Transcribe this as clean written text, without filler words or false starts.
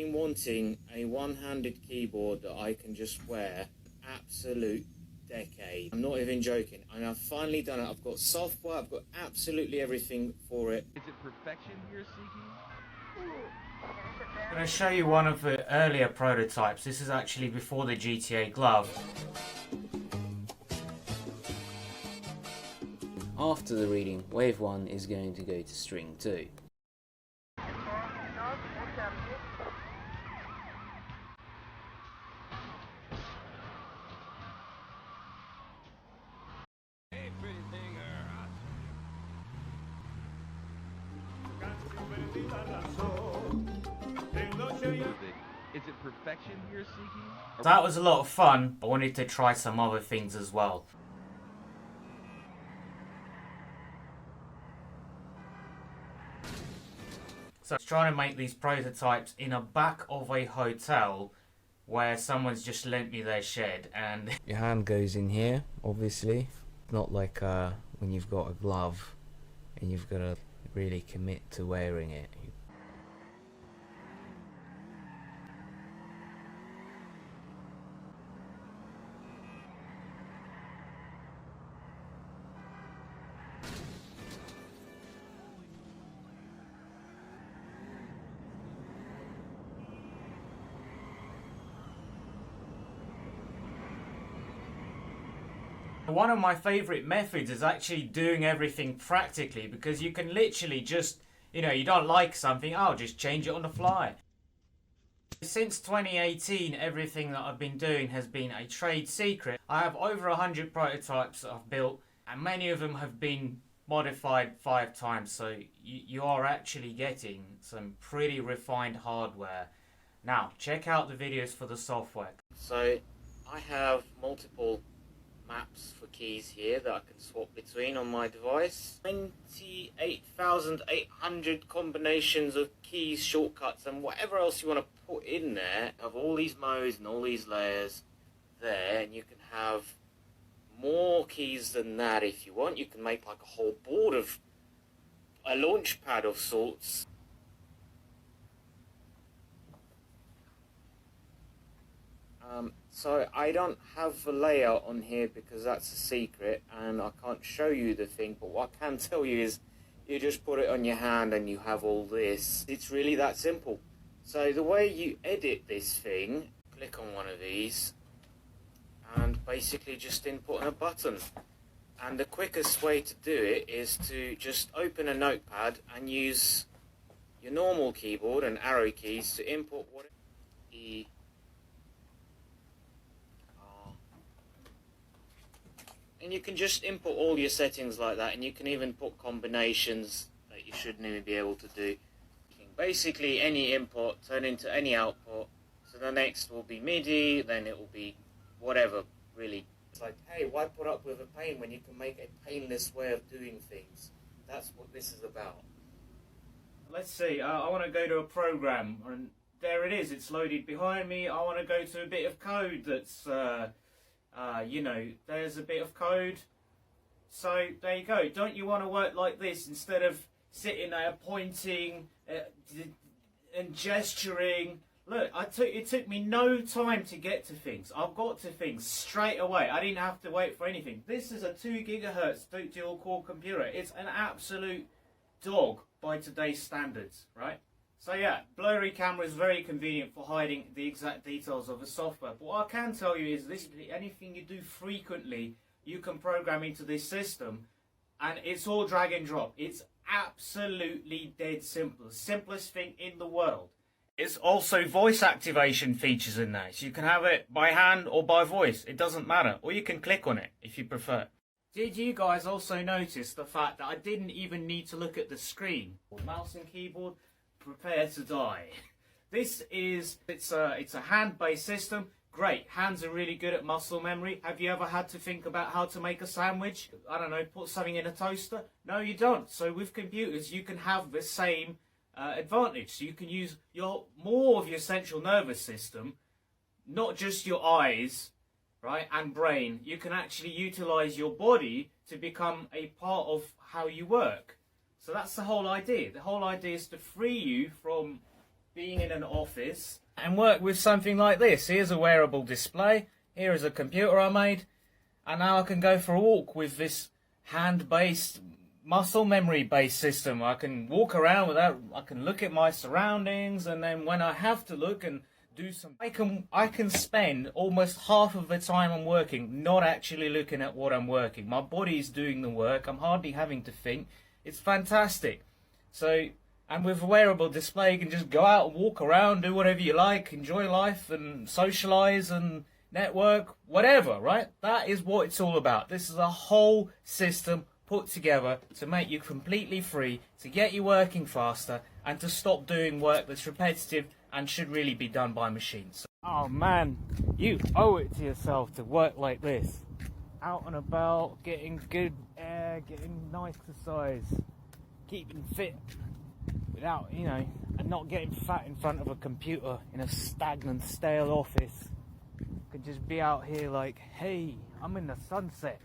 been wanting a one-handed keyboard that I can just wear absolute decade. I'm not even joking, and I've finally done it. I've got software, I've got absolutely everything for it. Is it perfection you're seeking? I'm going to show you one of the earlier prototypes. This is actually before the GTA Glove. After the reading, wave 1 is going to go to string 2. Is it perfection you're seeking? That was a lot of fun. I wanted to try some other things as well. So I was trying to make these prototypes in a back of a hotel where someone's just lent me their shed, and Your hand goes in here, obviously. Not like when you've got a glove and you've got to really commit to wearing it. one of my favourite methods is actually doing everything practically, because you can literally just, you know, you don't like something, I'll just change it on the fly. Since 2018, everything that I've been doing has been a trade secret. I have over 100 prototypes that I've built, and many of them have been modified 5 times, so you are actually getting some pretty refined hardware. Now, check out the videos for the software. So I have multiple maps for keys here that I can swap between on my device. 28,800 combinations of keys, shortcuts, and whatever else you want to put in there, of all these modes and all these layers there, and you can have more keys than that if you want. You can make like a whole board of a launch pad of sorts. So I don't have a layout on here because that's a secret and I can't show you the thing, but what I can tell you is you just put it on your hand and you have all this. It's really that simple. So the way you edit this thing, click on one of these and basically just input a button. And the quickest way to do it is to just open a notepad and use your normal keyboard and arrow keys to input what E, and you can just input all your settings like that, and you can even put combinations that you shouldn't even be able to do. Basically any input turn into any output, so the next will be MIDI, then it will be whatever, really. It's like, hey, why put up with a pain when you can make a painless way of doing things? That's what this is about. Let's see, I want to go to a program, and there it is, it's loaded behind me. I want to go to a bit of code that's you know, there's a bit of code. So there you go. Don't you want to work like this instead of sitting there pointing and gesturing? Look, it took me no time to get to things. I've got to things straight away. I didn't have to wait for anything. This is a 2 GHz dual core computer. It's an absolute dog by today's standards, right? So yeah, blurry camera is very convenient for hiding the exact details of the software. But what I can tell you is this: anything you do frequently, you can program into this system, and it's all drag and drop. It's absolutely dead simple. Simplest thing in the world. It's also voice activation features in there, so you can have it by hand or by voice. It doesn't matter. Or you can click on it if you prefer. Did you guys also notice the fact that I didn't even need to look at the screen? Mouse and keyboard. Prepare to die. It's a hand-based system. Great, hands are really good at muscle memory. Have you ever had to think about how to make a sandwich? I don't know, put something in a toaster? No, you don't. So with computers, you can have the same advantage. So you can use more of your central nervous system, not just your eyes, right, and brain. You can actually utilize your body to become a part of how you work. So that's the whole idea. The whole idea is to free you from being in an office and work with something like this. Here's a wearable display, here is a computer I made, and now I can go for a walk with this hand-based, muscle memory-based system. I can walk around without, I can look at my surroundings, and then when I have to look and do some, I can spend almost half of the time I'm working not actually looking at what I'm working. My body's doing the work, I'm hardly having to think. It's fantastic. So, and with a wearable display, you can just go out and walk around, do whatever you like, enjoy life and socialize and network, whatever, right? That is what it's all about. This is a whole system put together to make you completely free, to get you working faster, and to stop doing work that's repetitive and should really be done by machines. Oh man, you owe it to yourself to work like this. Out and about, getting good air, getting nice exercise, keeping fit without, you know, and not getting fat in front of a computer in a stagnant, stale office. Could just be out here like, hey, I'm in the sunset.